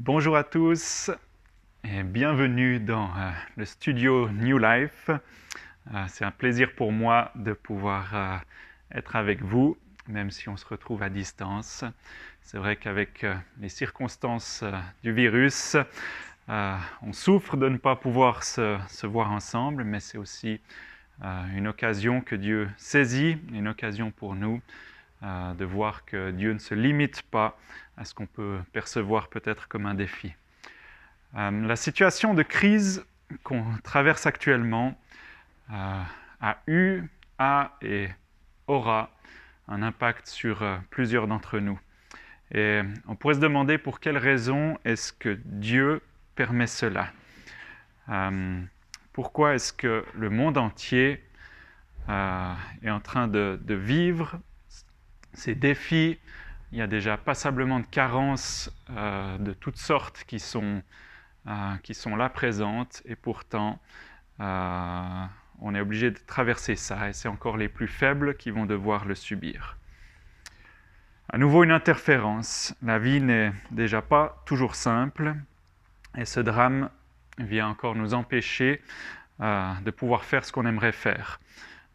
Bonjour à tous et bienvenue dans le studio New Life. C'est un plaisir pour moi de pouvoir être avec vous, même si on se retrouve à distance. C'est vrai qu'avec les circonstances du virus, on souffre de ne pas pouvoir se voir ensemble, mais c'est aussi une occasion que Dieu saisit, une occasion pour nous de voir que Dieu ne se limite pas à ce qu'on peut percevoir peut-être comme un défi. La situation de crise qu'on traverse actuellement a eu, a et aura un impact sur plusieurs d'entre nous. Et on pourrait se demander pour quelles raisons est-ce que Dieu permet cela. Pourquoi est-ce que le monde entier est en train de vivre ces défis? Il y a déjà passablement de carences de toutes sortes qui sont là présentes, et pourtant on est obligé de traverser ça, et c'est encore les plus faibles qui vont devoir le subir. À nouveau une interférence, la vie n'est déjà pas toujours simple, et ce drame vient encore nous empêcher de pouvoir faire ce qu'on aimerait faire.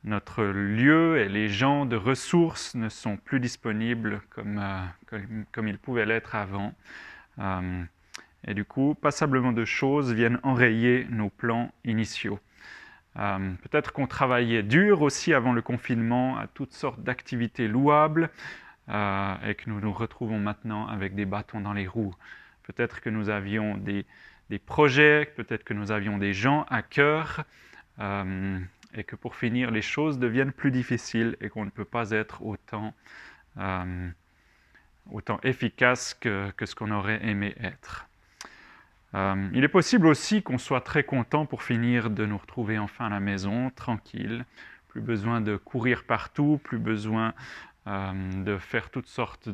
Notre lieu et les gens de ressources ne sont plus disponibles comme ils pouvaient l'être avant. Et du coup, passablement de choses viennent enrayer nos plans initiaux. Peut-être qu'on travaillait dur aussi avant le confinement à toutes sortes d'activités louables et que nous nous retrouvons maintenant avec des bâtons dans les roues. Peut-être que nous avions des projets, peut-être que nous avions des gens à cœur et que pour finir, les choses deviennent plus difficiles et qu'on ne peut pas être autant efficace que ce qu'on aurait aimé être. Il est possible aussi qu'on soit très content pour finir de nous retrouver enfin à la maison, tranquille, plus besoin de courir partout, plus besoin de faire toutes sortes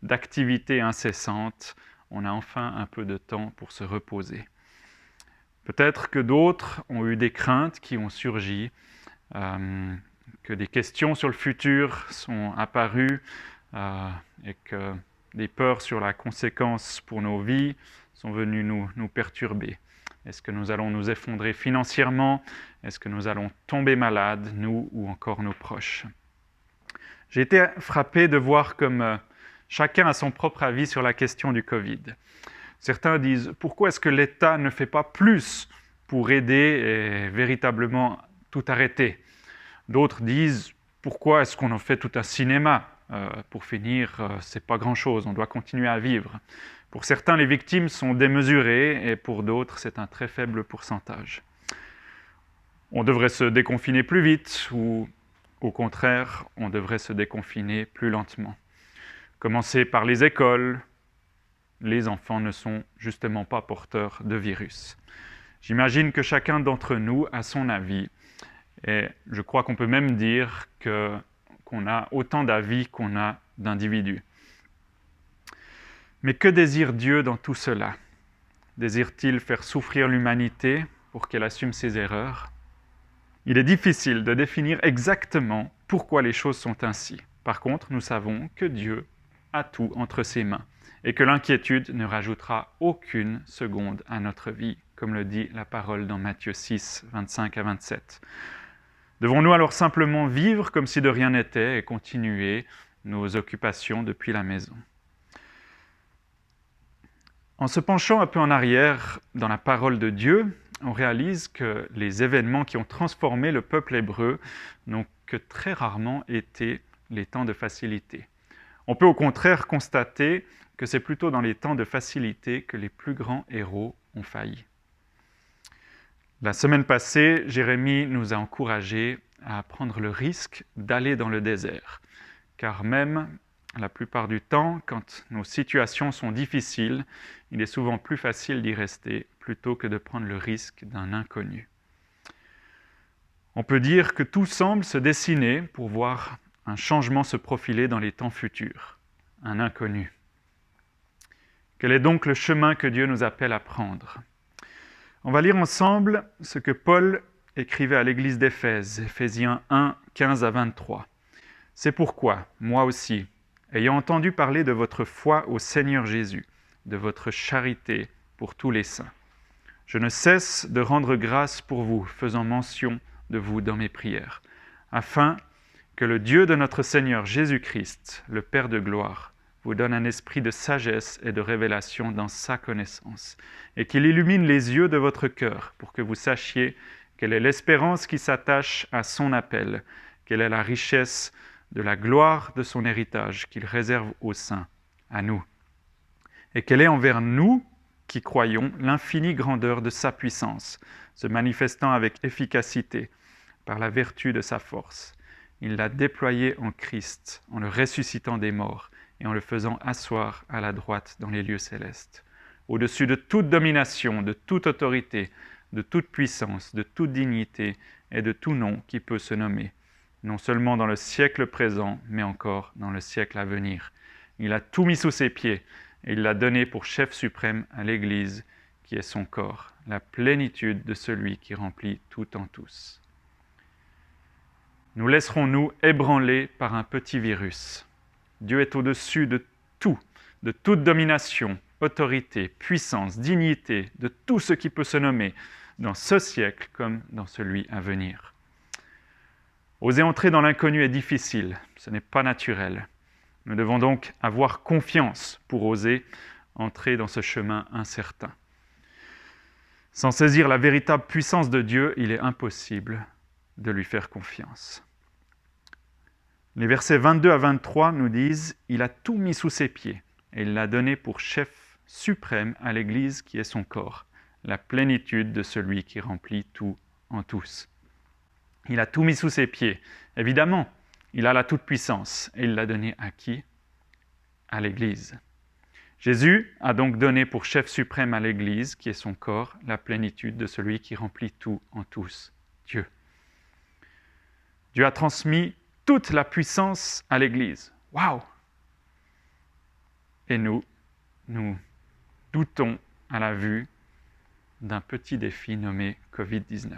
d'activités incessantes. On a enfin un peu de temps pour se reposer. Peut-être que d'autres ont eu des craintes qui ont surgi, que des questions sur le futur sont apparues et que des peurs sur la conséquence pour nos vies sont venues nous perturber. Est-ce que nous allons nous effondrer financièrement? Est-ce que nous allons tomber malades, nous ou encore nos proches? J'ai été frappé de voir comme chacun a son propre avis sur la question du Covid. Certains disent « Pourquoi est-ce que l'État ne fait pas plus pour aider et véritablement tout arrêter ?» D'autres disent « Pourquoi est-ce qu'on en fait tout un cinéma ? Pour finir, c'est pas grand-chose, on doit continuer à vivre. » Pour certains, les victimes sont démesurées et pour d'autres, c'est un très faible pourcentage. On devrait se déconfiner plus vite ou, au contraire, on devrait se déconfiner plus lentement. Commencer par les écoles. Les enfants ne sont justement pas porteurs de virus. J'imagine que chacun d'entre nous a son avis, et je crois qu'on peut même dire qu'on a autant d'avis qu'on a d'individus. Mais que désire Dieu dans tout cela? Désire-t-il faire souffrir l'humanité pour qu'elle assume ses erreurs? Il est difficile de définir exactement pourquoi les choses sont ainsi. Par contre, nous savons que Dieu a tout entre ses mains et que l'inquiétude ne rajoutera aucune seconde à notre vie, comme le dit la parole dans Matthieu 6, 25 à 27. Devons-nous alors simplement vivre comme si de rien n'était et continuer nos occupations depuis la maison? En se penchant un peu en arrière dans la parole de Dieu, on réalise que les événements qui ont transformé le peuple hébreu n'ont que très rarement été les temps de facilité. On peut au contraire constater que c'est plutôt dans les temps de facilité que les plus grands héros ont failli. La semaine passée, Jérémie nous a encouragés à prendre le risque d'aller dans le désert, car même la plupart du temps, quand nos situations sont difficiles, il est souvent plus facile d'y rester plutôt que de prendre le risque d'un inconnu. On peut dire que tout semble se dessiner pour voir un changement se profiler dans les temps futurs, un inconnu. Quel est donc le chemin que Dieu nous appelle à prendre? On va lire ensemble ce que Paul écrivait à l'église d'Éphèse, Éphésiens 1, 15 à 23. « C'est pourquoi, moi aussi, ayant entendu parler de votre foi au Seigneur Jésus, de votre charité pour tous les saints. Je ne cesse de rendre grâce pour vous, faisant mention de vous dans mes prières, afin que le Dieu de notre Seigneur Jésus-Christ, le Père de gloire, vous donne un esprit de sagesse et de révélation dans sa connaissance, et qu'il illumine les yeux de votre cœur pour que vous sachiez quelle est l'espérance qui s'attache à son appel, quelle est la richesse de la gloire de son héritage qu'il réserve aux saints, à nous, et quelle est envers nous qui croyons l'infinie grandeur de sa puissance, se manifestant avec efficacité par la vertu de sa force. Il l'a déployé en Christ, en le ressuscitant des morts et en le faisant asseoir à la droite dans les lieux célestes, au-dessus de toute domination, de toute autorité, de toute puissance, de toute dignité et de tout nom qui peut se nommer, non seulement dans le siècle présent, mais encore dans le siècle à venir. Il a tout mis sous ses pieds et il l'a donné pour chef suprême à l'Église, qui est son corps, la plénitude de celui qui remplit tout en tous. Nous laisserons-nous ébranler par un petit virus. Dieu est au-dessus de tout, de toute domination, autorité, puissance, dignité, de tout ce qui peut se nommer, dans ce siècle comme dans celui à venir. Oser entrer dans l'inconnu est difficile, ce n'est pas naturel. Nous devons donc avoir confiance pour oser entrer dans ce chemin incertain. Sans saisir la véritable puissance de Dieu, il est impossible de lui faire confiance. Les versets 22 à 23 nous disent « Il a tout mis sous ses pieds et il l'a donné pour chef suprême à l'Église qui est son corps, la plénitude de celui qui remplit tout en tous. » Il a tout mis sous ses pieds. Évidemment, il a la toute-puissance et il l'a donné à qui? À l'Église. Jésus a donc donné pour chef suprême à l'Église, qui est son corps, la plénitude de celui qui remplit tout en tous, Dieu. Dieu a transmis toute la puissance à l'Église. Waouh! Et nous doutons à la vue d'un petit défi nommé Covid-19,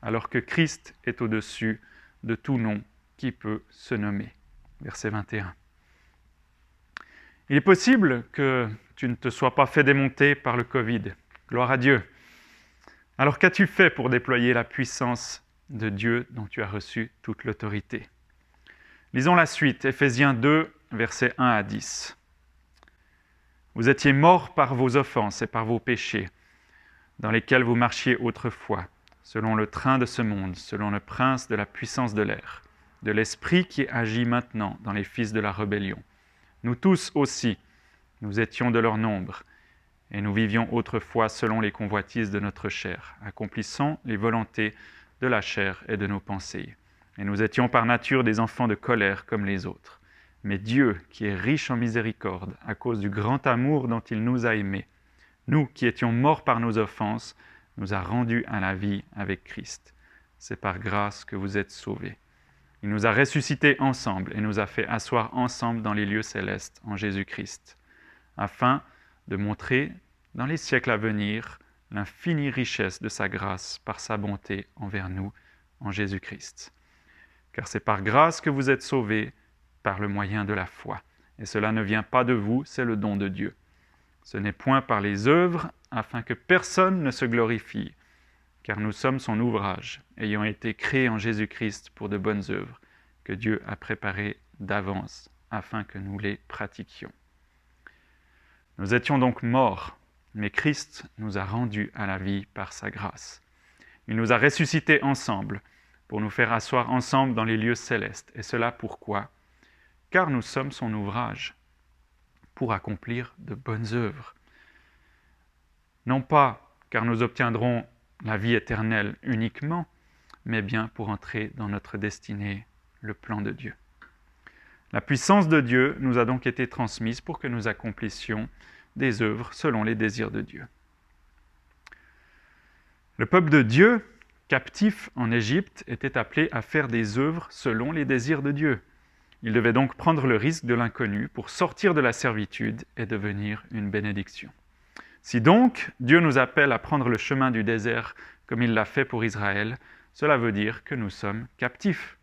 alors que Christ est au-dessus de tout nom qui peut se nommer. Verset 21. Il est possible que tu ne te sois pas fait démonter par le Covid. Gloire à Dieu. Alors qu'as-tu fait pour déployer la puissance de Dieu dont tu as reçu toute l'autorité? Lisons la suite, Éphésiens 2, versets 1 à 10. Vous étiez morts par vos offenses et par vos péchés, dans lesquels vous marchiez autrefois, selon le train de ce monde, selon le prince de la puissance de l'air, de l'esprit qui agit maintenant dans les fils de la rébellion. Nous tous aussi, nous étions de leur nombre, et nous vivions autrefois selon les convoitises de notre chair, accomplissant les volontés de la chair et de nos pensées. Et nous étions par nature des enfants de colère comme les autres. Mais Dieu, qui est riche en miséricorde, à cause du grand amour dont il nous a aimés, nous qui étions morts par nos offenses, nous a rendus à la vie avec Christ. C'est par grâce que vous êtes sauvés. Il nous a ressuscités ensemble et nous a fait asseoir ensemble dans les lieux célestes en Jésus-Christ, afin de montrer dans les siècles à venir l'infinie richesse de sa grâce par sa bonté envers nous en Jésus-Christ. Car c'est par grâce que vous êtes sauvés par le moyen de la foi. Et cela ne vient pas de vous, c'est le don de Dieu. Ce n'est point par les œuvres, afin que personne ne se glorifie, car nous sommes son ouvrage, ayant été créés en Jésus-Christ pour de bonnes œuvres, que Dieu a préparées d'avance, afin que nous les pratiquions. Nous étions donc morts, mais Christ nous a rendus à la vie par sa grâce. Il nous a ressuscités ensemble, pour nous faire asseoir ensemble dans les lieux célestes. Et cela pourquoi? Car nous sommes son ouvrage, pour accomplir de bonnes œuvres. Non pas car nous obtiendrons la vie éternelle uniquement, mais bien pour entrer dans notre destinée, le plan de Dieu. La puissance de Dieu nous a donc été transmise pour que nous accomplissions des œuvres selon les désirs de Dieu. Le peuple de Dieu, captif en Égypte, était appelé à faire des œuvres selon les désirs de Dieu. Il devait donc prendre le risque de l'inconnu pour sortir de la servitude et devenir une bénédiction. Si donc Dieu nous appelle à prendre le chemin du désert comme il l'a fait pour Israël, cela veut dire que nous sommes captifs.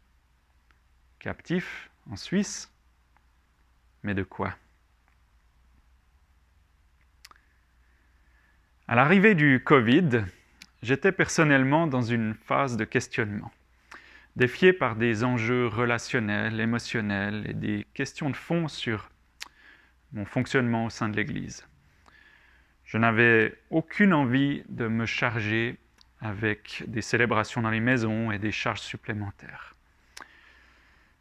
Captifs en Suisse, mais de quoi? À l'arrivée du Covid, j'étais personnellement dans une phase de questionnement, défié par des enjeux relationnels, émotionnels et des questions de fond sur mon fonctionnement au sein de l'Église. Je n'avais aucune envie de me charger avec des célébrations dans les maisons et des charges supplémentaires.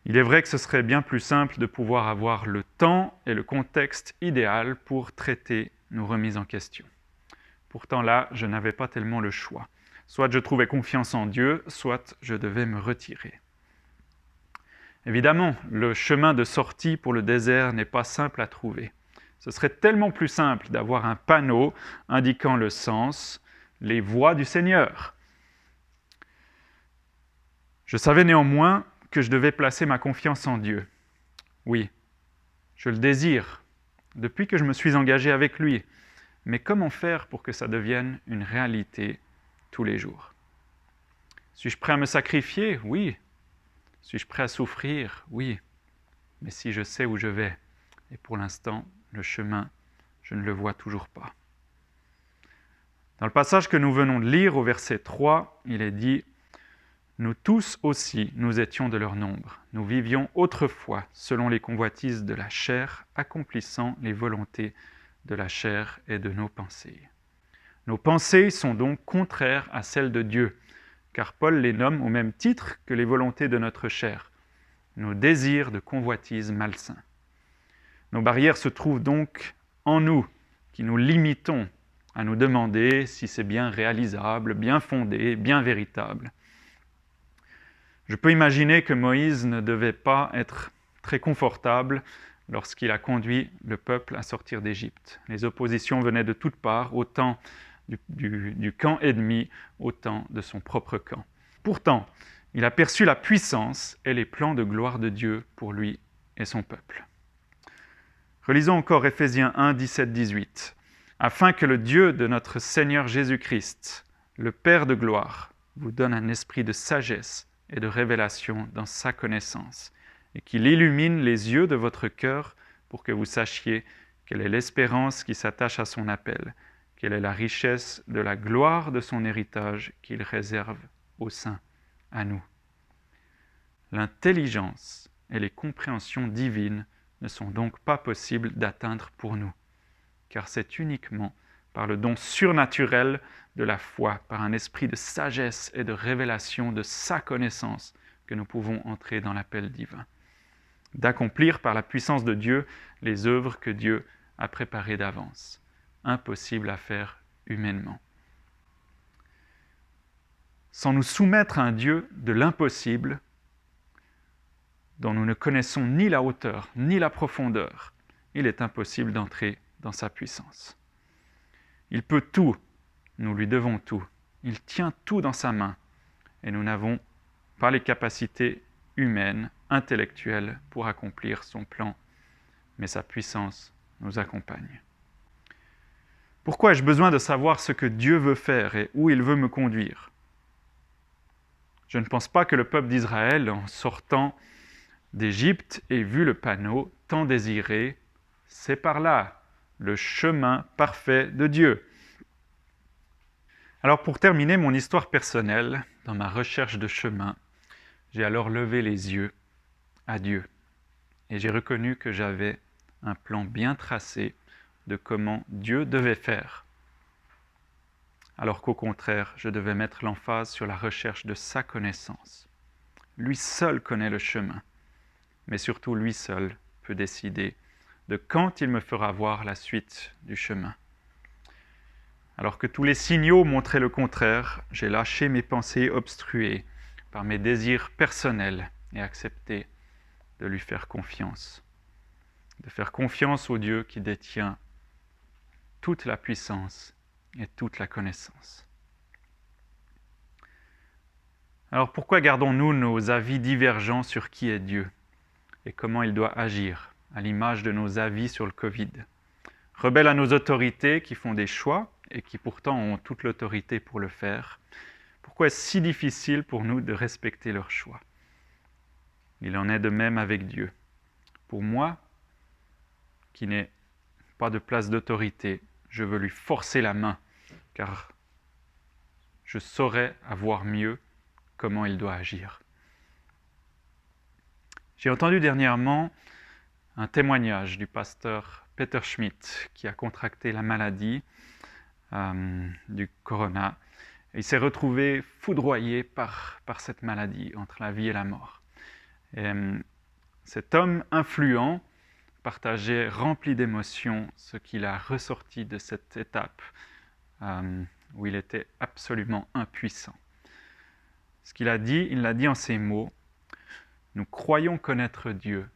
Il est vrai que ce serait bien plus simple de pouvoir avoir le temps et le contexte idéal pour traiter nos remises en question. Pourtant là, je n'avais pas tellement le choix. Soit je trouvais confiance en Dieu, soit je devais me retirer. Évidemment, le chemin de sortie pour le désert n'est pas simple à trouver. Ce serait tellement plus simple d'avoir un panneau indiquant le sens, les voies du Seigneur. Je savais néanmoins que je devais placer ma confiance en Dieu. Oui, je le désire, depuis que je me suis engagé avec lui. Mais comment faire pour que ça devienne une réalité tous les jours? Suis-je prêt à me sacrifier? Oui. Suis-je prêt à souffrir? Oui. Mais si je sais où je vais, et pour l'instant, le chemin, je ne le vois toujours pas. Dans le passage que nous venons de lire au verset 3, il est dit « Nous tous aussi, nous étions de leur nombre. Nous vivions autrefois selon les convoitises de la chair, accomplissant les volontés de la chair et de nos pensées. » Nos pensées sont donc contraires à celles de Dieu, car Paul les nomme au même titre que les volontés de notre chair, nos désirs de convoitise malsains. Nos barrières se trouvent donc en nous, qui nous limitons à nous demander si c'est bien réalisable, bien fondé, bien véritable. Je peux imaginer que Moïse ne devait pas être très confortable lorsqu'il a conduit le peuple à sortir d'Égypte. Les oppositions venaient de toutes parts, autant du camp ennemi, autant de son propre camp. Pourtant, il a perçu la puissance et les plans de gloire de Dieu pour lui et son peuple. Relisons encore Éphésiens 1, 17-18. « Afin que le Dieu de notre Seigneur Jésus-Christ, le Père de gloire, vous donne un esprit de sagesse et de révélation dans sa connaissance, et qu'il illumine les yeux de votre cœur pour que vous sachiez quelle est l'espérance qui s'attache à son appel, quelle est la richesse de la gloire de son héritage qu'il réserve aux saints, à nous. L'intelligence et les compréhensions divines ne sont donc pas possibles d'atteindre pour nous, car c'est uniquement par le don surnaturel de la foi, par un esprit de sagesse et de révélation de sa connaissance, que nous pouvons entrer dans l'appel divin, d'accomplir par la puissance de Dieu les œuvres que Dieu a préparées d'avance. Impossible à faire humainement. Sans nous soumettre à un Dieu de l'impossible, dont nous ne connaissons ni la hauteur ni la profondeur, il est impossible d'entrer dans sa puissance. Il peut tout, nous lui devons tout. Il tient tout dans sa main et nous n'avons pas les capacités humaines, intellectuelles pour accomplir son plan, mais sa puissance nous accompagne. Pourquoi ai-je besoin de savoir ce que Dieu veut faire et où il veut me conduire? Je ne pense pas que le peuple d'Israël, en sortant d'Égypte, ait vu le panneau tant désiré « C'est par là, le chemin parfait de Dieu ». Alors pour terminer mon histoire personnelle, dans ma recherche de chemin, j'ai alors levé les yeux à Dieu et j'ai reconnu que j'avais un plan bien tracé de comment Dieu devait faire, alors qu'au contraire, je devais mettre l'emphase sur la recherche de sa connaissance. Lui seul connaît le chemin, mais surtout lui seul peut décider de quand il me fera voir la suite du chemin. Alors que tous les signaux montraient le contraire, j'ai lâché mes pensées obstruées par mes désirs personnels et accepté de lui faire confiance, de faire confiance au Dieu qui détient toute la puissance et toute la connaissance. Alors pourquoi gardons-nous nos avis divergents sur qui est Dieu et comment il doit agir, à l'image de nos avis sur le Covid? Rebelles à nos autorités qui font des choix et qui pourtant ont toute l'autorité pour le faire, pourquoi est-ce si difficile pour nous de respecter leurs choix? Il en est de même avec Dieu. Pour moi, qui n'ai pas de place d'autorité, je veux lui forcer la main car je saurai avoir mieux comment il doit agir. J'ai entendu dernièrement un témoignage du pasteur Peter Schmidt qui a contracté la maladie du corona. Il s'est retrouvé foudroyé par cette maladie, entre la vie et la mort. Et, cet homme influent partageait, rempli d'émotions, ce qu'il a ressorti de cette étape où il était absolument impuissant. Ce qu'il a dit, il l'a dit en ces mots: « Nous croyons connaître Dieu,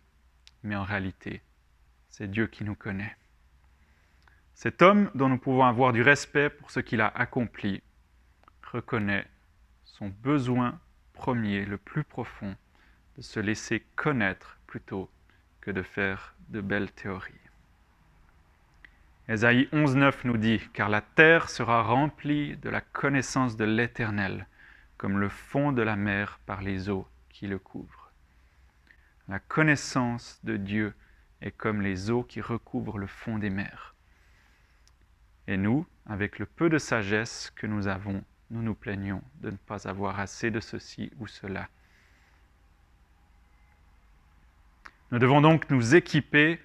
mais en réalité, c'est Dieu qui nous connaît. » Cet homme, dont nous pouvons avoir du respect pour ce qu'il a accompli, reconnaît son besoin premier, le plus profond, de se laisser connaître plutôt que de faire de belles théories. Ésaïe 11,9 nous dit « Car la terre sera remplie de la connaissance de l'Éternel, comme le fond de la mer par les eaux qui le couvrent. » La connaissance de Dieu est comme les eaux qui recouvrent le fond des mers. Et nous, avec le peu de sagesse que nous avons, nous nous plaignons de ne pas avoir assez de ceci ou cela. Nous devons donc nous équiper,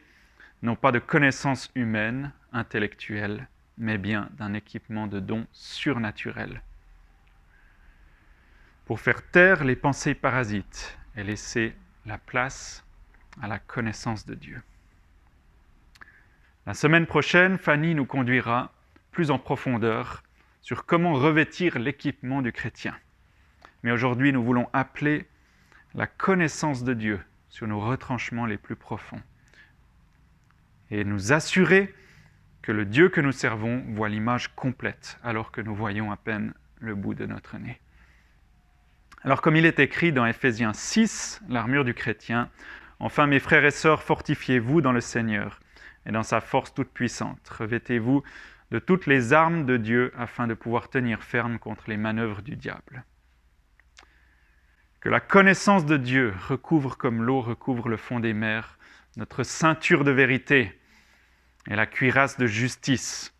non pas de connaissances humaines, intellectuelles, mais bien d'un équipement de dons surnaturels, pour faire taire les pensées parasites et laisser la place à la connaissance de Dieu. La semaine prochaine, Fanny nous conduira plus en profondeur sur comment revêtir l'équipement du chrétien. Mais aujourd'hui, nous voulons appeler la connaissance de Dieu sur nos retranchements les plus profonds et nous assurer que le Dieu que nous servons voit l'image complète alors que nous voyons à peine le bout de notre nez. Alors comme il est écrit dans Éphésiens 6, l'armure du chrétien, « Enfin mes frères et sœurs, fortifiez-vous dans le Seigneur et dans sa force toute puissante. Revêtez-vous de toutes les armes de Dieu afin de pouvoir tenir ferme contre les manœuvres du diable. » Que la connaissance de Dieu recouvre comme l'eau recouvre le fond des mers notre ceinture de vérité et la cuirasse de justice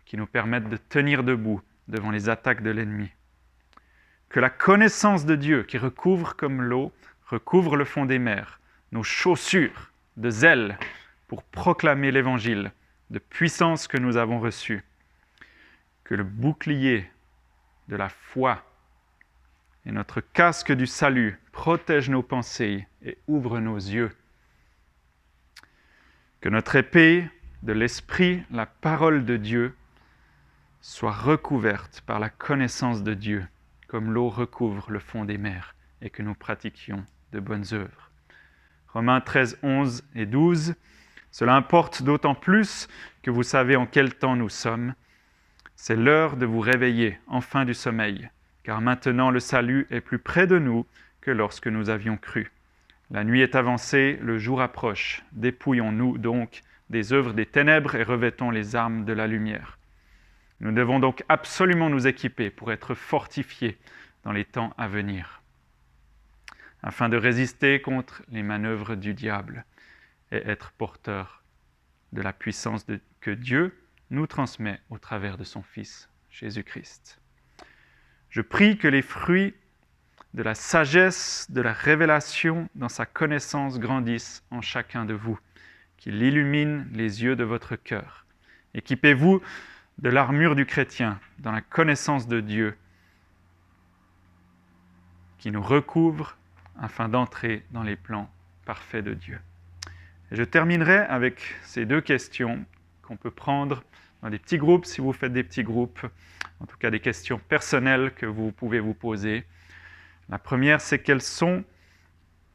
qui nous permettent de tenir debout devant les attaques de l'ennemi. Que la connaissance de Dieu qui recouvre comme l'eau recouvre le fond des mers, nos chaussures de zèle pour proclamer l'Évangile, de puissance que nous avons reçue. Que le bouclier de la foi et notre casque du salut protègent nos pensées et ouvrent nos yeux. Que notre épée de l'Esprit, la parole de Dieu, soit recouverte par la connaissance de Dieu, comme l'eau recouvre le fond des mers, et que nous pratiquions de bonnes œuvres. Romains 13, 11 et 12. Cela importe d'autant plus que vous savez en quel temps nous sommes. C'est l'heure de vous réveiller, enfin du sommeil, car maintenant le salut est plus près de nous que lorsque nous avions cru. La nuit est avancée, le jour approche. Dépouillons-nous donc des œuvres des ténèbres et revêtons les armes de la lumière. Nous devons donc absolument nous équiper pour être fortifiés dans les temps à venir, afin de résister contre les manœuvres du diable et être porteurs de la puissance que Dieu nous transmet au travers de son Fils, Jésus-Christ. Je prie que les fruits de la sagesse, de la révélation dans sa connaissance grandissent en chacun de vous, qu'il illumine les yeux de votre cœur. Équipez-vous de l'armure du chrétien dans la connaissance de Dieu qui nous recouvre afin d'entrer dans les plans parfaits de Dieu. Et je terminerai avec ces deux questions qu'on peut prendre dans des petits groupes, si vous faites des petits groupes, en tout cas des questions personnelles que vous pouvez vous poser. La première, c'est quelles sont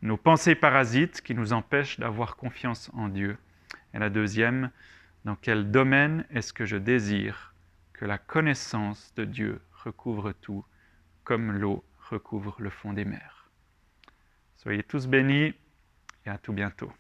nos pensées parasites qui nous empêchent d'avoir confiance en Dieu. Et la deuxième, dans quel domaine est-ce que je désire que la connaissance de Dieu recouvre tout, comme l'eau recouvre le fond des mers. Soyez tous bénis et à tout bientôt.